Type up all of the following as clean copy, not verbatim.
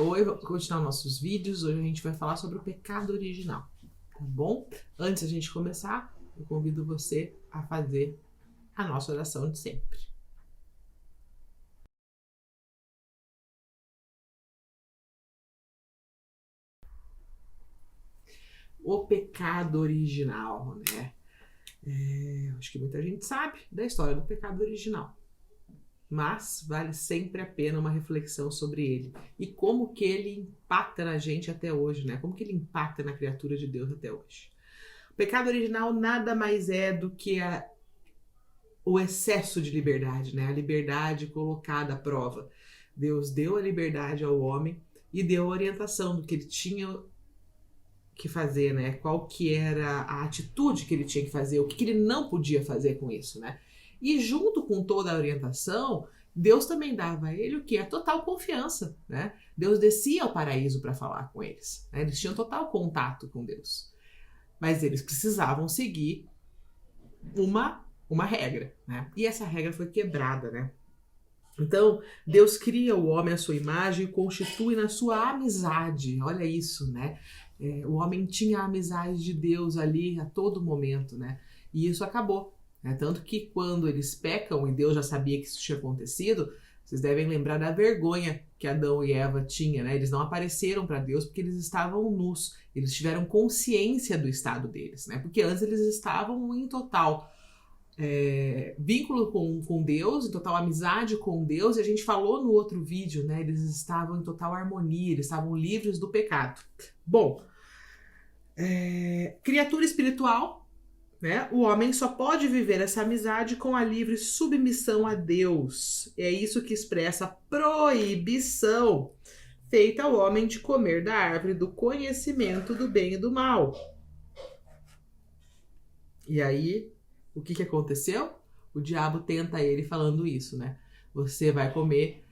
Oi, vamos continuar nossos vídeos. Hoje a gente vai falar sobre o pecado original, tá bom? Antes da gente começar, eu convido você a fazer a nossa oração de sempre. O pecado original, né? Acho que muita gente sabe da história do pecado original, mas vale sempre a pena uma reflexão sobre ele e como que ele impacta na gente até hoje, né? Como que ele impacta na criatura de Deus até hoje. O pecado original nada mais é do que o excesso de liberdade, né? A liberdade colocada à prova. Deus deu a liberdade ao homem e deu a orientação do que ele tinha que fazer, né? Qual que era a atitude que ele tinha que fazer, o que ele não podia fazer com isso, né? E junto com toda a orientação, Deus também dava a ele o que? A total confiança, né? Deus descia ao paraíso para falar com eles, né? Eles tinham total contato com Deus. Mas eles precisavam seguir uma regra, né? E essa regra foi quebrada, né? Então, Deus cria o homem à sua imagem e constitui na sua amizade. Olha isso, né? O homem tinha a amizade de Deus ali a todo momento, né? E isso acabou, né? Tanto que quando eles pecam, e Deus já sabia que isso tinha acontecido, vocês devem lembrar da vergonha que Adão e Eva tinham, né? Eles não apareceram para Deus porque eles estavam nus. Eles tiveram consciência do estado deles, né? Porque antes eles estavam em total vínculo com Deus, em total amizade com Deus, e a gente falou no outro vídeo, né? Eles estavam em total harmonia, eles estavam livres do pecado. Bom, criatura espiritual, né? O homem só pode viver essa amizade com a livre submissão a Deus. É isso que expressa a proibição feita ao homem de comer da árvore do conhecimento do bem e do mal. E aí, o que aconteceu? O diabo tenta ele falando isso, né? Você vai comer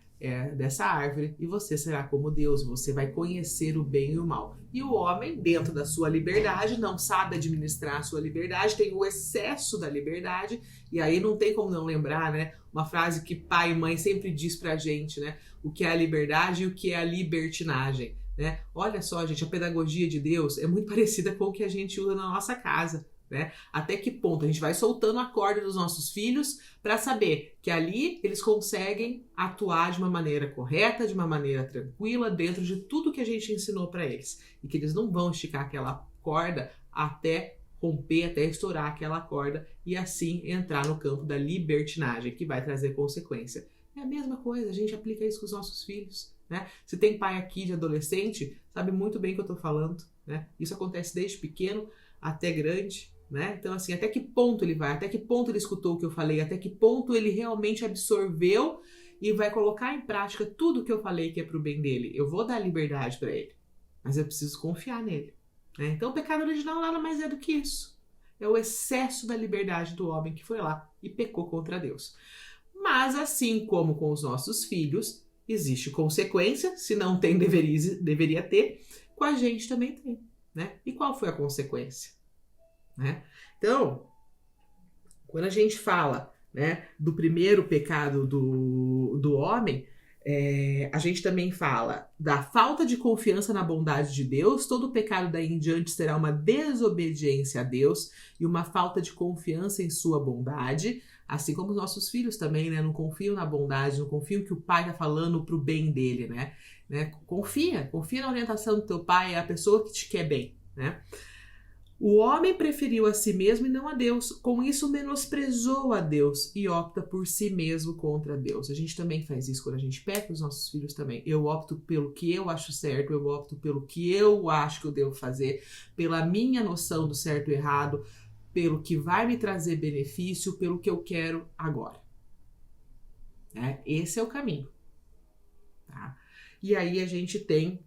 dessa árvore e você será como Deus, você vai conhecer o bem e o mal. E o homem, dentro da sua liberdade, não sabe administrar a sua liberdade, tem o excesso da liberdade, e aí não tem como não lembrar, né? Uma frase que pai e mãe sempre diz pra gente, né? O que é a liberdade e o que é a libertinagem, né? Olha só, gente, a pedagogia de Deus é muito parecida com o que a gente usa na nossa casa, né? Até que ponto a gente vai soltando a corda dos nossos filhos para saber que ali eles conseguem atuar de uma maneira correta, de uma maneira tranquila, dentro de tudo que a gente ensinou para eles, e que eles não vão esticar aquela corda até romper, até estourar aquela corda e assim entrar no campo da libertinagem, que vai trazer consequência. É a mesma coisa, a gente aplica isso com os nossos filhos, né? Se tem pai aqui de adolescente, sabe muito bem o que eu tô falando, né? Isso acontece desde pequeno até grande, né? Então, assim, até que ponto ele vai, até que ponto ele escutou o que eu falei, até que ponto ele realmente absorveu e vai colocar em prática tudo o que eu falei que é pro bem dele. Eu vou dar liberdade para ele, mas eu preciso confiar nele, né? Então, o pecado original nada mais é do que isso. É o excesso da liberdade do homem que foi lá e pecou contra Deus. Mas, assim como com os nossos filhos, existe consequência, se não tem, deveria ter, com a gente também tem, né? E qual foi a consequência? Né? Então, quando a gente fala, né, do primeiro pecado do homem, a gente também fala da falta de confiança na bondade de Deus. Todo pecado daí em diante será uma desobediência a Deus e uma falta de confiança em sua bondade, assim como os nossos filhos também, né, não confiam na bondade, não confiam que o pai está falando pro bem dele, né? Confia na orientação do teu pai, é a pessoa que te quer bem, né? O homem preferiu a si mesmo e não a Deus. Com isso, menosprezou a Deus e opta por si mesmo contra Deus. A gente também faz isso quando a gente peca, os nossos filhos também. Eu opto pelo que eu acho certo, eu opto pelo que eu acho que eu devo fazer, pela minha noção do certo e errado, pelo que vai me trazer benefício, pelo que eu quero agora. Esse é o caminho. Tá? E aí a gente tem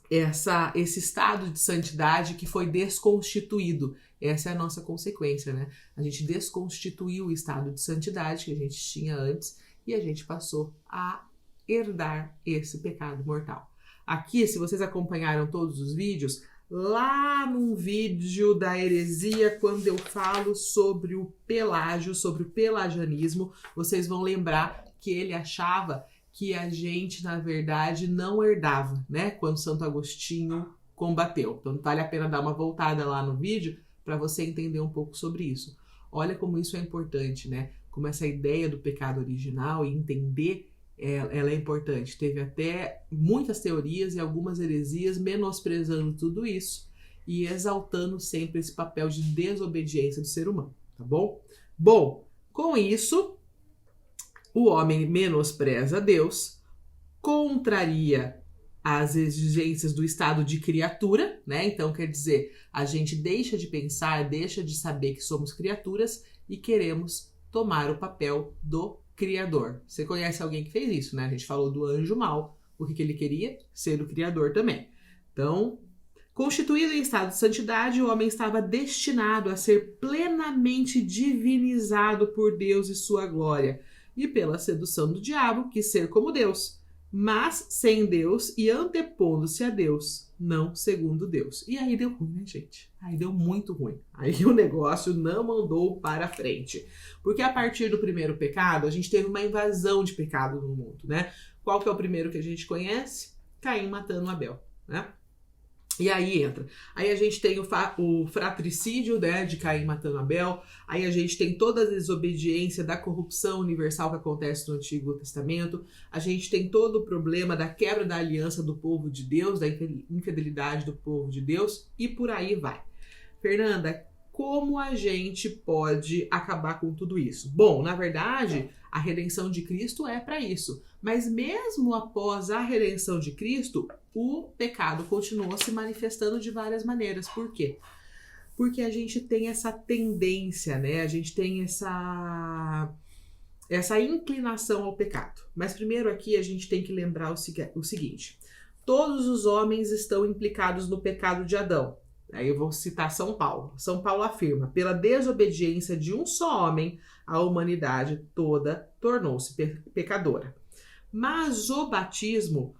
esse estado de santidade que foi desconstituído. Essa é a nossa consequência, né? A gente desconstituiu o estado de santidade que a gente tinha antes e a gente passou a herdar esse pecado mortal. Aqui, se vocês acompanharam todos os vídeos, lá num vídeo da heresia, quando eu falo sobre o Pelágio, sobre o pelagianismo, vocês vão lembrar que ele achava que a gente, na verdade, não herdava, né? Quando Santo Agostinho combateu. Então vale a pena dar uma voltada lá no vídeo para você entender um pouco sobre isso. Olha como isso é importante, né? Como essa ideia do pecado original e entender ela é importante. Teve até muitas teorias e algumas heresias menosprezando tudo isso e exaltando sempre esse papel de desobediência do ser humano, tá bom? Bom, com isso, o homem menospreza Deus, contraria as exigências do estado de criatura, né? Então, quer dizer, a gente deixa de pensar, deixa de saber que somos criaturas e queremos tomar o papel do Criador. Você conhece alguém que fez isso, né? A gente falou do anjo mau. O que ele queria? Ser o Criador também. Então, constituído em estado de santidade, o homem estava destinado a ser plenamente divinizado por Deus e sua glória. E pela sedução do diabo, quis ser como Deus, mas sem Deus e antepondo-se a Deus, não segundo Deus. E aí deu ruim, né, gente? Aí deu muito ruim. Aí o negócio não andou para frente. Porque a partir do primeiro pecado, a gente teve uma invasão de pecado no mundo, né? Qual que é o primeiro que a gente conhece? Caim matando Abel, né? E aí entra. Aí a gente tem o fratricídio, né, de Caim matando Abel. Aí a gente tem toda a desobediência da corrupção universal que acontece no Antigo Testamento. A gente tem todo o problema da quebra da aliança do povo de Deus, da infidelidade do povo de Deus. E por aí vai. Fernanda, como a gente pode acabar com tudo isso? Bom, na verdade, a redenção de Cristo é para isso. Mas mesmo após a redenção de Cristo, o pecado continuou se manifestando de várias maneiras. Por quê? Porque a gente tem essa tendência, né? A gente tem essa inclinação ao pecado. Mas primeiro aqui a gente tem que lembrar o seguinte. Todos os homens estão implicados no pecado de Adão. Aí eu vou citar São Paulo. São Paulo afirma: pela desobediência de um só homem, a humanidade toda tornou-se pecadora. Mas o batismo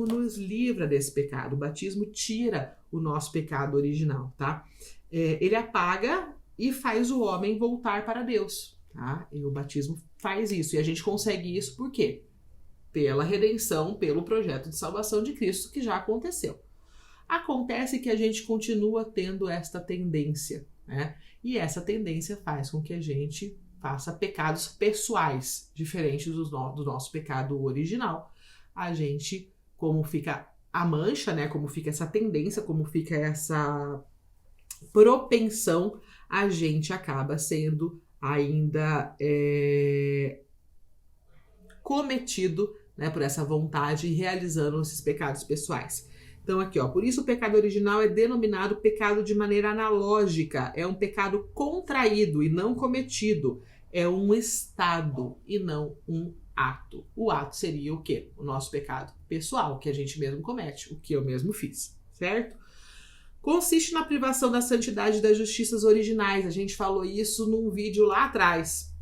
nos livra desse pecado. O batismo tira o nosso pecado original, tá? Ele apaga e faz o homem voltar para Deus, tá? E o batismo faz isso. E a gente consegue isso por quê? Pela redenção, pelo projeto de salvação de Cristo que já aconteceu. Acontece que a gente continua tendo esta tendência, né? E essa tendência faz com que a gente faça pecados pessoais, diferentes do nosso pecado original. A gente, como fica a mancha, né? Como fica essa tendência, como fica essa propensão, a gente acaba sendo ainda cometido, né, por essa vontade e realizando esses pecados pessoais. Então aqui, ó, por isso o pecado original é denominado pecado de maneira analógica. É um pecado contraído e não cometido. É um estado e não um ato. O ato seria o quê? O nosso pecado pessoal, que a gente mesmo comete, o que eu mesmo fiz, certo? Consiste na privação da santidade e das justiças originais. A gente falou isso num vídeo lá atrás.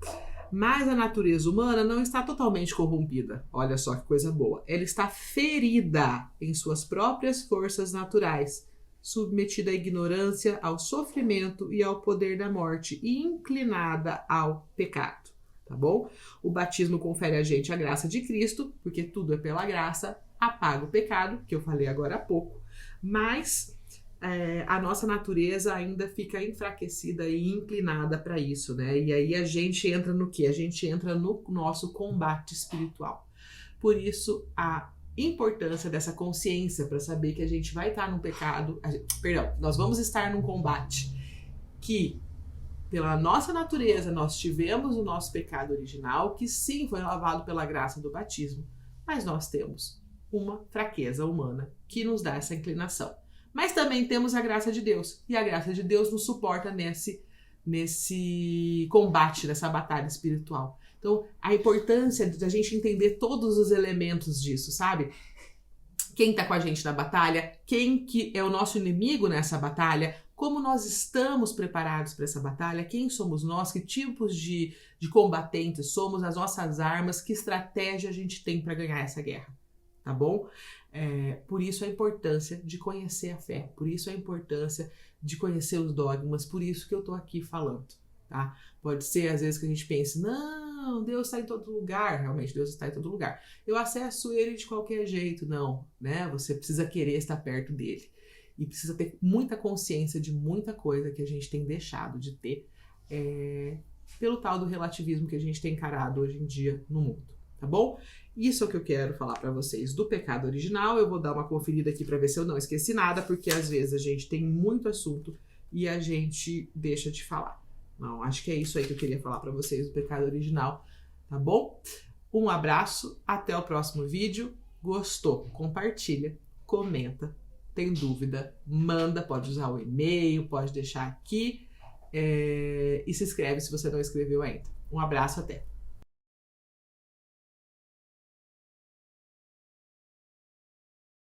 Mas a natureza humana não está totalmente corrompida. Olha só que coisa boa. Ela está ferida em suas próprias forças naturais, submetida à ignorância, ao sofrimento e ao poder da morte e inclinada ao pecado. Tá bom? O batismo confere a gente a graça de Cristo, porque tudo é pela graça, apaga o pecado, que eu falei agora há pouco, mas a nossa natureza ainda fica enfraquecida e inclinada para isso, né? E aí a gente entra no quê? A gente entra no nosso combate espiritual. Por isso, a importância dessa consciência para saber que a gente vai estar num pecado, nós vamos estar num combate que, pela nossa natureza, nós tivemos o nosso pecado original, que sim foi lavado pela graça do batismo, mas nós temos uma fraqueza humana que nos dá essa inclinação. Mas também temos a graça de Deus. E a graça de Deus nos suporta nesse combate, nessa batalha espiritual. Então, a importância de a gente entender todos os elementos disso, sabe? Quem está com a gente na batalha, quem que é o nosso inimigo nessa batalha, como nós estamos preparados para essa batalha, quem somos nós, que tipos de combatentes somos, as nossas armas, que estratégia a gente tem para ganhar essa guerra. Tá bom? Por isso a importância de conhecer a fé, por isso a importância de conhecer os dogmas, por isso que eu tô aqui falando, tá? Pode ser às vezes que a gente pense, não, não, Deus está em todo lugar. Realmente, Deus está em todo lugar. Eu acesso ele de qualquer jeito. Não, né? Você precisa querer estar perto dele. E precisa ter muita consciência de muita coisa que a gente tem deixado de ter pelo tal do relativismo que a gente tem encarado hoje em dia no mundo, tá bom? Isso é o que eu quero falar para vocês do pecado original. Eu vou dar uma conferida aqui para ver se eu não esqueci nada, porque às vezes a gente tem muito assunto e a gente deixa de falar. Não, acho que é isso aí que eu queria falar para vocês do pecado original, tá bom? Um abraço, até o próximo vídeo. Gostou? Compartilha, comenta. Tem dúvida, manda, pode usar o e-mail, pode deixar aqui e se inscreve se você não inscreveu ainda. Um abraço, até!